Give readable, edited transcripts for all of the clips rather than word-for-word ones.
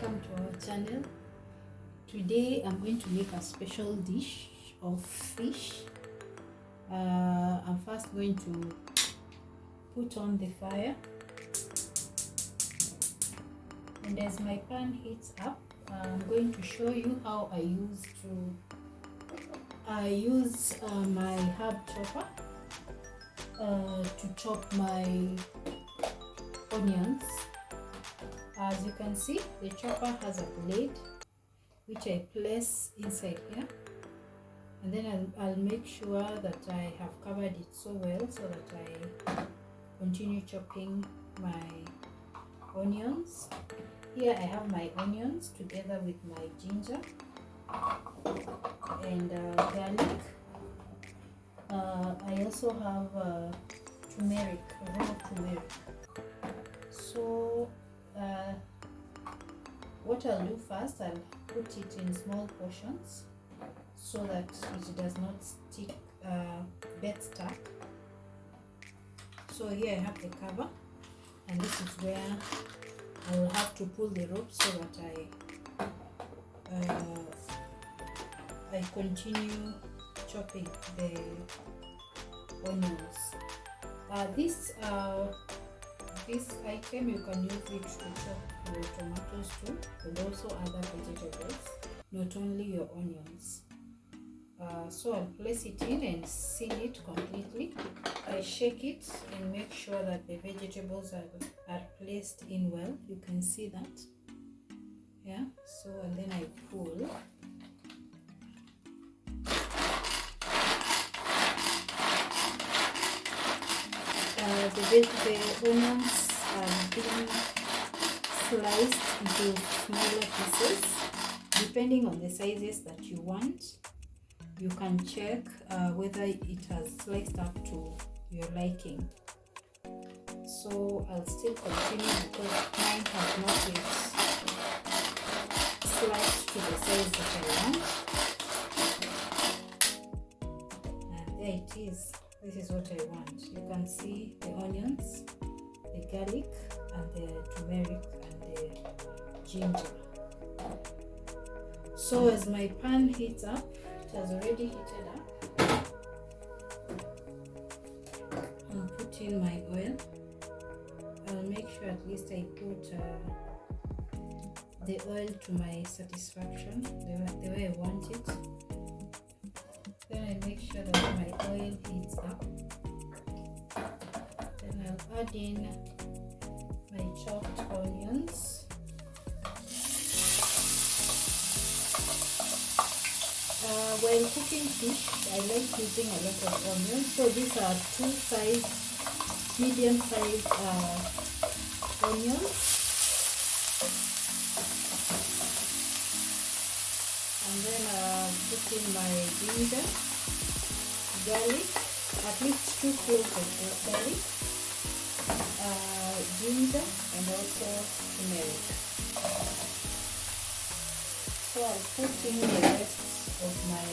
welcome to our channel. Today I'm going to make a special dish of fish. I'm first going to put on the fire, and as my pan heats up, I'm going to show you how I use my herb chopper to chop my onions. As you can see, the chopper has a blade which I place inside here, and then I'll make sure that I have covered it so well so that I continue chopping my onions. Here I have my onions together with my ginger and garlic. I also have turmeric, raw turmeric. So what I'll do first, I'll put it in small portions so that it does not stick, get stuck. So here I have the cover, and this is where I will have to pull the rope so that I continue chopping the onions. This item, you can use it to chop your tomatoes too, and also other vegetables, not only your onions. So I'll place it in and seal it completely. I shake it and make sure that the vegetables are placed in well. You can see that. Yeah, so and then I pull. The onions are being sliced into smaller pieces. Depending on the sizes that you want, you can check whether it has sliced up to your liking. So I'll still continue because mine has not yet sliced to the size that I want. And there it is. This is what I want. You can see the onions, the garlic, and the turmeric and the ginger. So as my pan heats up, it has already heated up. I'll put in my oil. I'll make sure at least I put the oil to my satisfaction, the way I want it. Then I make sure that my oil heats up. Then I'll add in my chopped onions. While cooking fish, I like using a lot of onions. So these are medium-sized onions. And then put in my ginger, garlic, at least 2 cloves of garlic, ginger, and also turmeric. So I'll put in the rest of my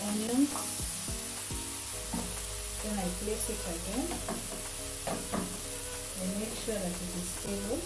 onions. Then I place it again and make sure that it is stable.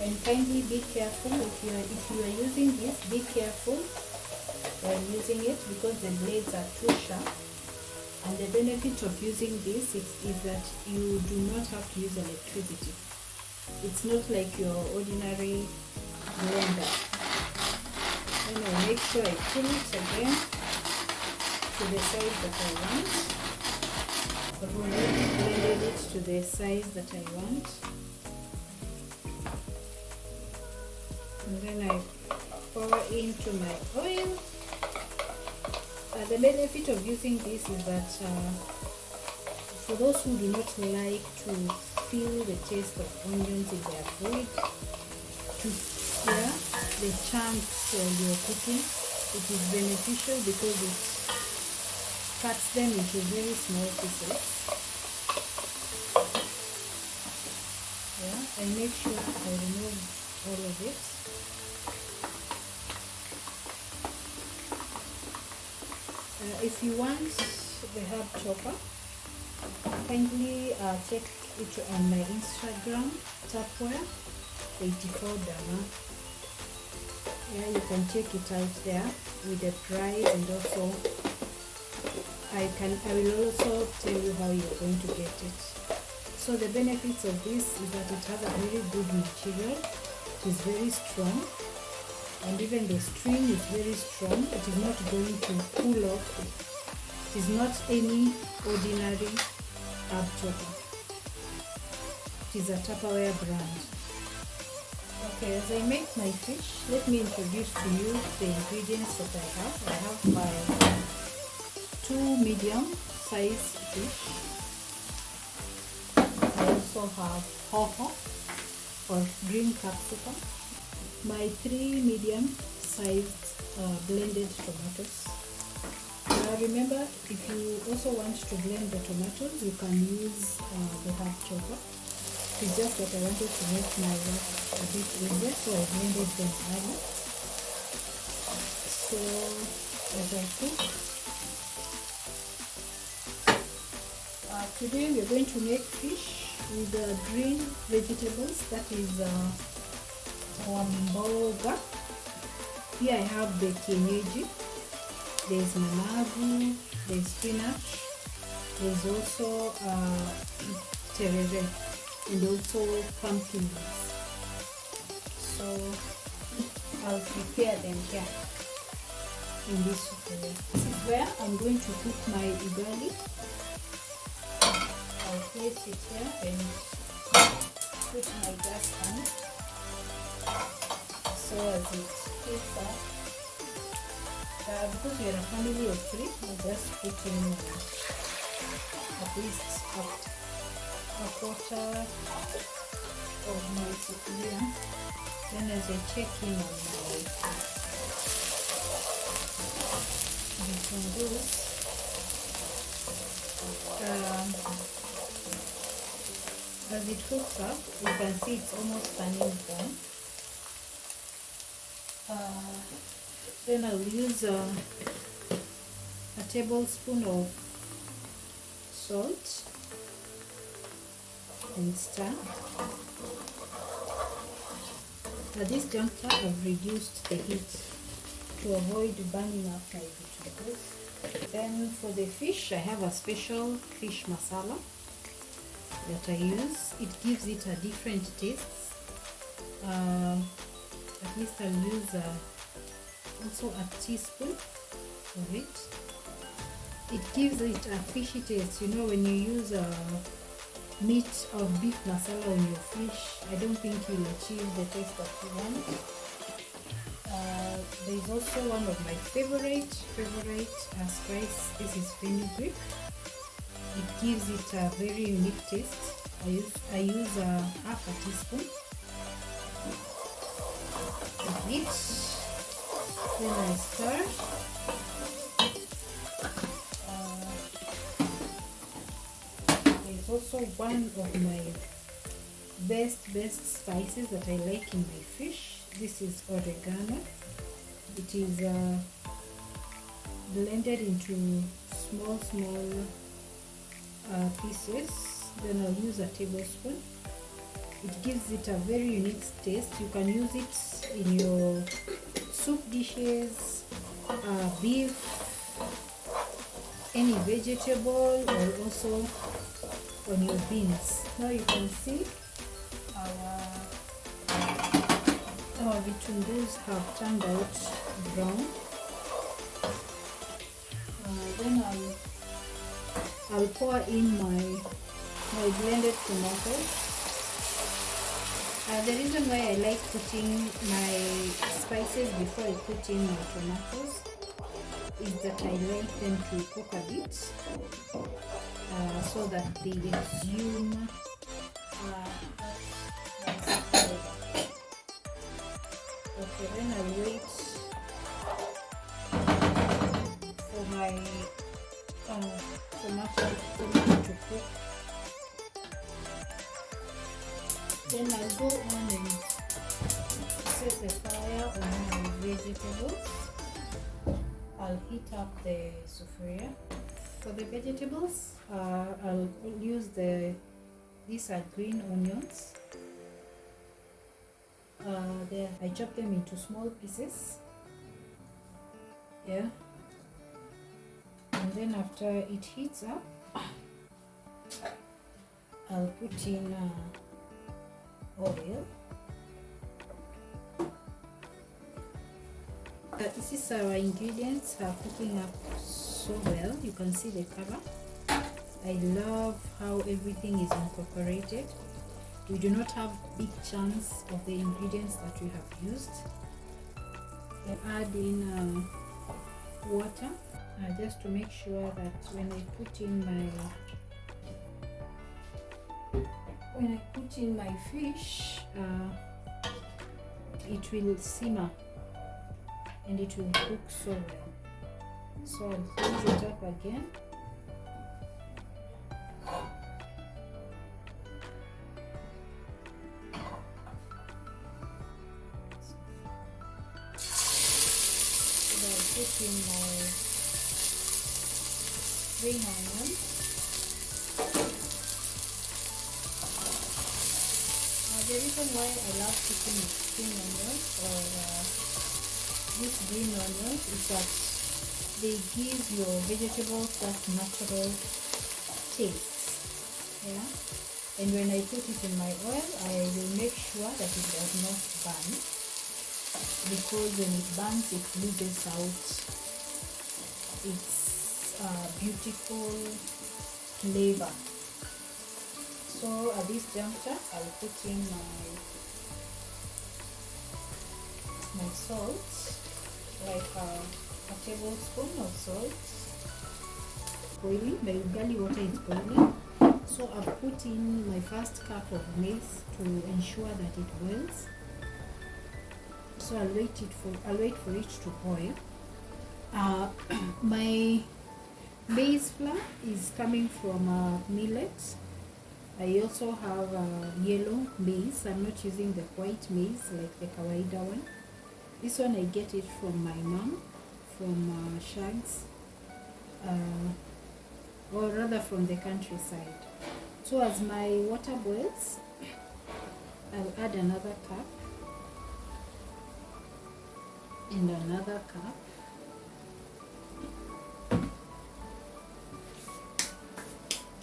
And kindly be careful if you are using this. Be careful while using it because the blades are too sharp. And the benefit of using this is that you do not have to use electricity. It's not like your ordinary blender. Then I make sure I pull it again to the size that I want. I've already blended it to the size that I want. And then I pour into my oil. The benefit of using this is that for those who do not like to feel the taste of onions in their food, to hear the chunks while you're cooking, it is beneficial because it cuts them into very small pieces. Yeah, I make sure I remove all of it. If you want the herb chopper, kindly check it on my Instagram Tupperware, 84 dama. Yeah, you can check it out there with the price, and also I will also tell you how you're going to get it. So the benefits of this is that it has a very good material. It is very strong, and even the string is very strong. It is not going to pull off. It is not any ordinary herb chopper. It is a Tupperware brand. Okay, as I make my fish, let me introduce to you the ingredients that I have. I have my 2 medium size fish. I also have hoho or green capsicum, my 3 medium sized blended tomatoes. Remember, if you also want to blend the tomatoes, you can use the herb chopper. It's just that I wanted to make my work a bit easier, so I blended them early. So as I cook, today we're going to make fish with green vegetables. That is mboga. Here I have the kienyeji. There's managu, there's spinach, there's also terere, and also pumpkin leaves. So I'll prepare them here in this way. This is where I'm going to cook my ugali. I'll place it here and put my gas on so as it heats up. Because we are a family of 3, I'll just put in at least a quarter of my sufuria. Then as I check in on my vitunguu, as it cooks up, you can see it's almost turning brown. Then I'll use a tablespoon of salt and stir. At this juncture, I've reduced the heat to avoid burning up my vegetables. Then for the fish, I have a special fish masala that I use. It gives it a different taste. At least I'll use also a teaspoon of it. It gives it a fishy taste. You know, when you use meat or beef masala on your fish, I don't think you'll achieve the taste that you want. There is also one of my favorite spice. This is fenugreek. It gives it a very unique taste. I use half a teaspoon of it. Then I stir. There's also one of my best spices that I like in my fish. This is oregano. It is blended into small pieces. Then I'll use a tablespoon. It gives it a very unique taste. You can use it in your soup dishes, beef, any vegetable, or also on your beans. Now you can see our vitungus have turned out brown. Then I'll pour in my blended tomatoes. The reason why I like putting my spices before I put in my tomatoes is that I like them to cook a bit, so that they exude okay, then I'll wait for my tomato to cook. Then I'll go on and set the fire on my vegetables. I'll heat up the sufuria. For the vegetables, I'll use these are green onions. there I chop them into small pieces. Yeah, and then after it heats up, I'll put in oil. This is our ingredients are cooking up so well. You can see the color. I love how everything is incorporated. We do not have big chunks of the ingredients that we have used. I add in water just to make sure that when I put in my fish, it will simmer and it will cook so well. So I'll close it up again. Put in my green onions. The reason why I love cooking with green onions or these green onions is that they give your vegetables that natural taste. Yeah, and when I put it in my oil, I will make sure that it does not burn, because when it burns, it loses out its beautiful flavor. So at this juncture, I'll put in my salt, like a tablespoon of salt. Boiling, my ugali water is boiling. So I've put in my first cup of maize to ensure that it boils. So I'll wait for it to boil. My maize flour is coming from millet. I also have yellow maize. I'm not using the white maize like the kawaida one. This one I get it from my mom, from Shags, or rather from the countryside. So as my water boils, I'll add another cup and another cup.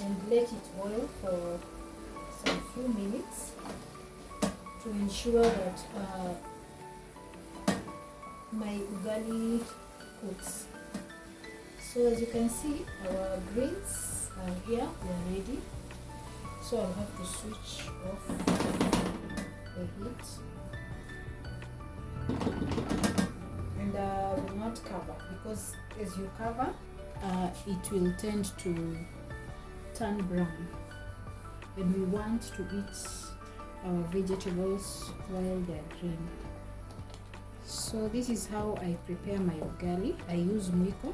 And let it boil for some few minutes to ensure that my ugali cooks. So as you can see, our grains are here, they are ready. So I'll have to switch off the heat. And I will not cover, because as you cover, it will tend to turn brown, and we want to eat our vegetables while they are green. So this is how I prepare my ugali. I use mwiko.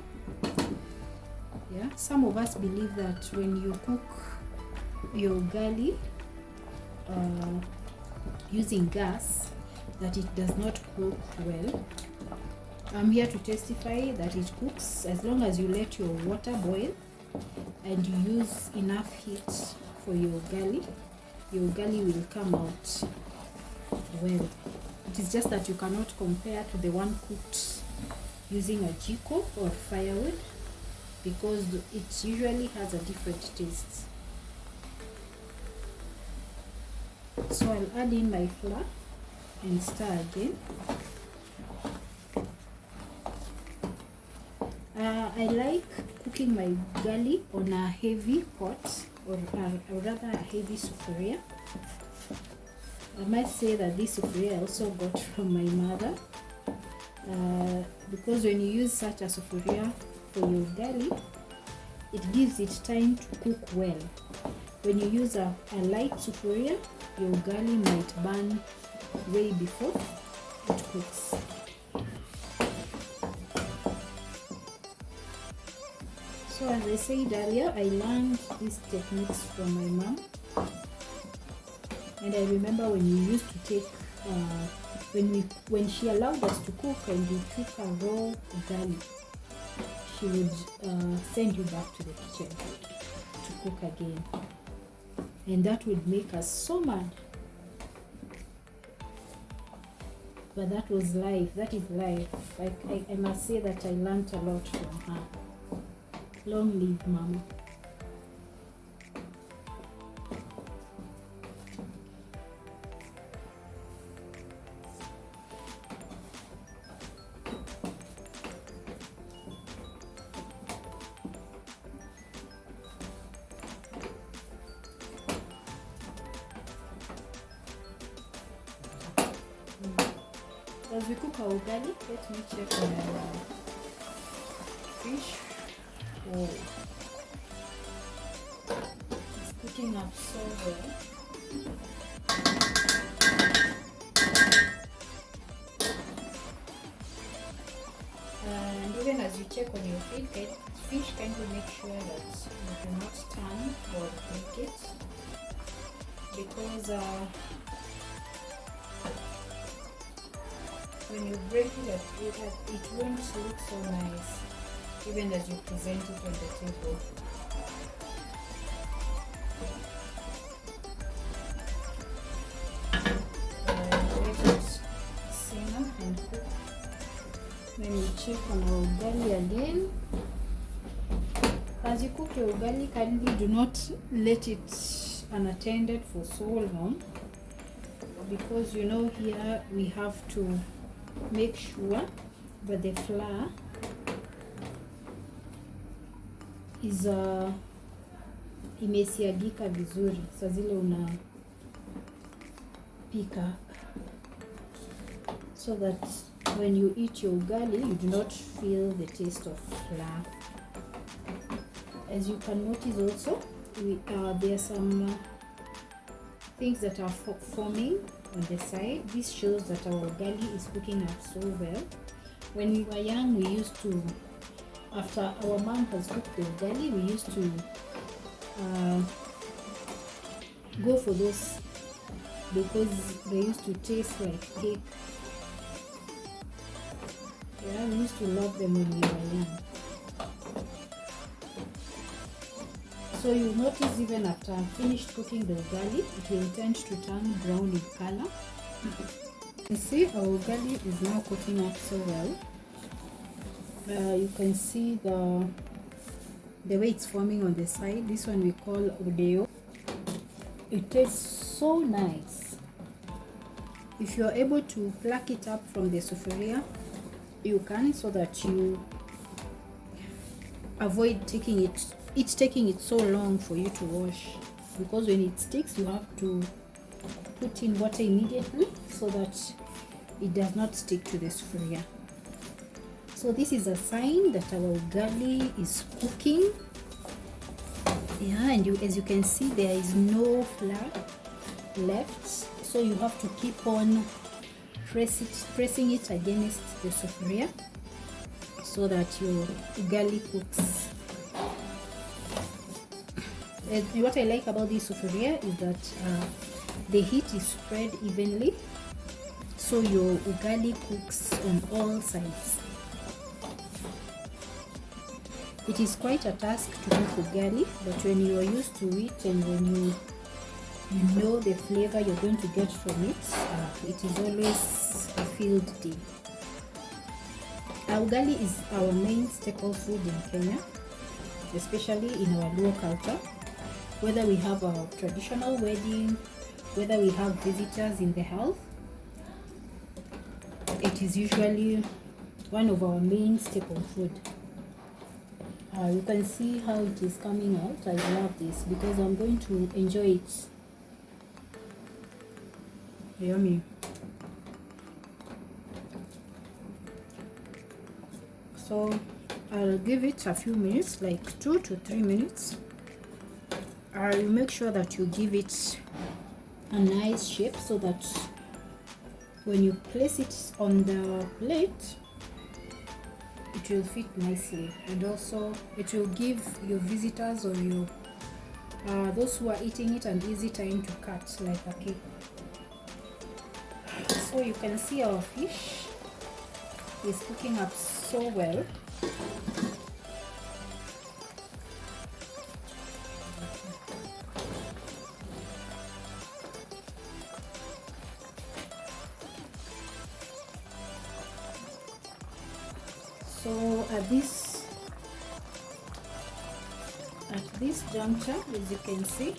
Yeah, some of us believe that when you cook your ugali using gas, that it does not cook well. I'm here to testify that it cooks as long as you let your water boil and you use enough heat for your ugali will come out well. It is just that you cannot compare to the one cooked using a jiko or firewood, because it usually has a different taste. So I'll add in my flour and stir again. I like cooking my ugali on a heavy pot, or rather a heavy sufuria. I might say that this sufuria I also got from my mother, because when you use such a sufuria for your ugali, it gives it time to cook well. When you use a light sufuria, your ugali might burn way before it cooks. So as I said earlier, I learned these techniques from my mom, and I remember when we used to take when she allowed us to cook and we took a raw ugali, she would send you back to the kitchen to cook again, and that would make us so mad. But that was life. That is life. I must say that I learned a lot from her. Long live Mama. As we cook our ugali, let me check on our fish. Oh, it's cooking up so well. And even as you check on your fish, kindly make sure that you do not turn or break it, because when you break it won't look so nice, even as you present it on the table. Let it simmer and cook. Then we check on our ugali again. As you cook your ugali, kindly do not let it unattended for so long, because you know here we have to make sure that the flour is imesiagika vizuri saa zile unapika, so that when you eat your ugali you do not feel the taste of flour. As you can notice also, there are some things that are forming on the side. This shows that our ugali is cooking up so well. When we were young, we used to, after our mom has cooked the ugali, we used to go for those, because they used to taste like cake. Yeah, we used to love them when we were young. So you notice even after I'm finished cooking the ugali, it will tend to turn brown in color. You see our ugali is now cooking up so well. You can see the way it's forming on the side. This one we call udeo. It tastes so nice. If you're able to pluck it up from the sufuria, you can, so that you avoid taking it so long for you to wash, because when it sticks you have to put in water immediately so that it does not stick to the sufuria. So this is a sign that our ugali is cooking. Yeah, and as you can see, there is no flour left, so you have to keep on pressing it against the sufuria so that your ugali cooks. And what I like about this sufuria is that the heat is spread evenly, so your ugali cooks on all sides. It is quite a task to cook ugali, but when you are used to it and when you know the flavor you're going to get from it, it is always a field day. Ugali is our main staple food in Kenya, especially in our Luo culture. Whether we have a traditional wedding, whether we have visitors in the house, it is usually one of our main staple food. You can see how it is coming out. I love this because I'm going to enjoy it. Yummy. So I'll give it a few minutes, like 2 to 3 minutes. You make sure that you give it a nice shape so that when you place it on the plate, it will fit nicely, and also it will give your visitors or your those who are eating it an easy time to cut like a cake. So you can see our fish is cooking up so well. So at this juncture, as you can see,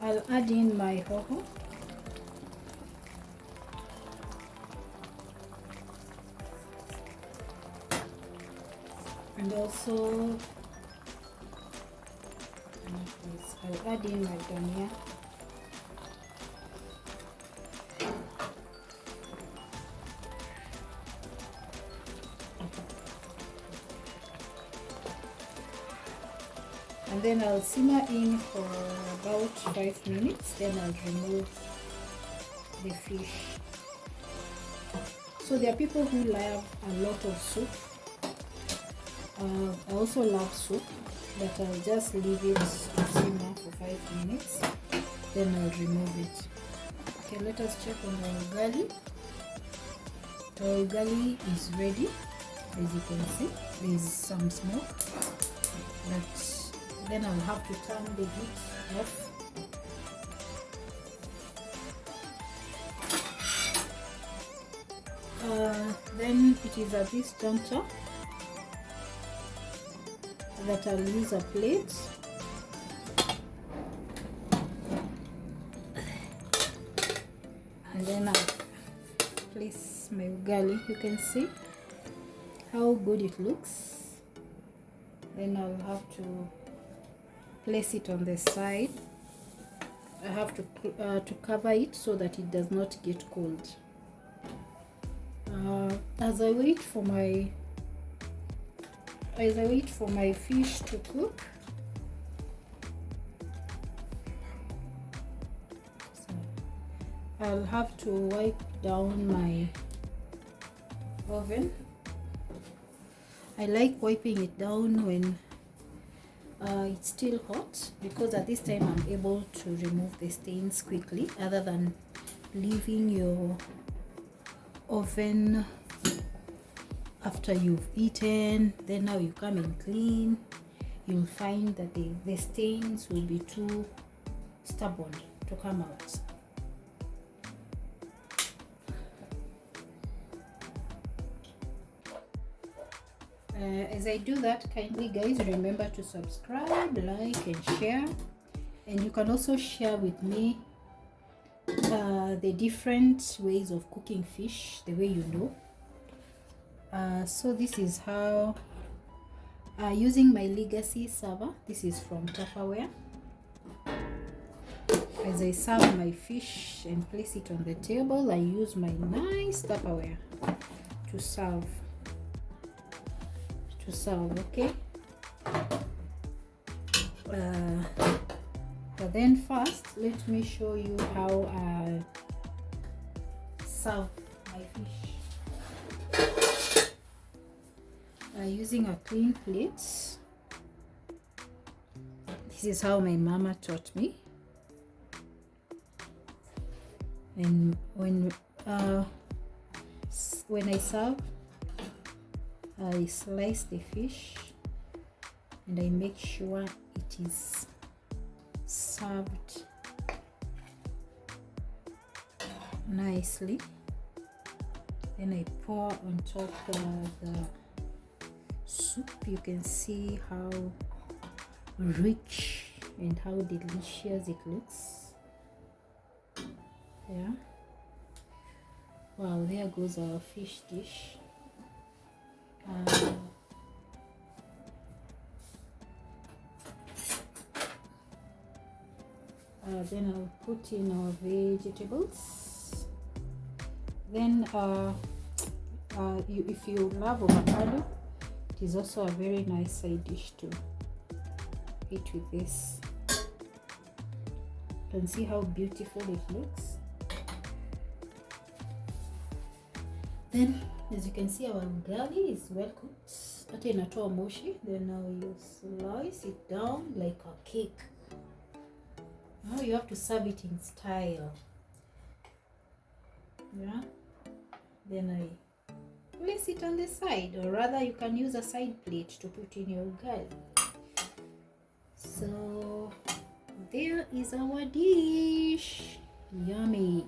I'll add in my hoho. And also I'll add in my dhania. And then I'll simmer in for about 5 minutes, then I'll remove the fish. So there are people who love a lot of soup. I also love soup, but I'll just leave it to simmer for 5 minutes, then I'll remove it. Okay, let us check on our ugali. Our ugali is ready. As you can see, there is some smoke, but then I'll have to turn the heat off. Then it is at this juncture that I'll use a plate and then I'll place my ugali. You can see how good it looks. Then I'll have to place it on the side. I have to cover it so that it does not get cold. As I wait for my fish to cook, so I'll have to wipe down my oven. I like wiping it down when it's still hot, because at this time I'm able to remove the stains quickly, other than leaving your oven after you've eaten, then now you come and clean. You'll find that the stains will be too stubborn to come out. As I do that, kindly guys remember to subscribe, like and share, and you can also share with me the different ways of cooking fish the way you know. So this is how, using my legacy server, this is from Tupperware. As I serve my fish and place it on the table, I use my nice Tupperware to serve. Okay. But then first, let me show you how I serve my fish. Using a clean plate. This is how my mama taught me. And when I serve, I slice the fish and I make sure it is served nicely. Then I pour on top the soup. You can see how rich and how delicious it looks. Yeah. Wow, there goes our fish dish. Then I'll put in our vegetables. Then if you love avocado, it is also a very nice side dish to eat with this. You can see how beautiful it looks. Then, as you can see, our ugali is well cooked. Hata inatoa moshi. Then now you slice it down like a cake. Now you have to serve it in style. Yeah. Then I place it on the side, or rather you can use a side plate to put in your ugali. So there is our dish. Yummy.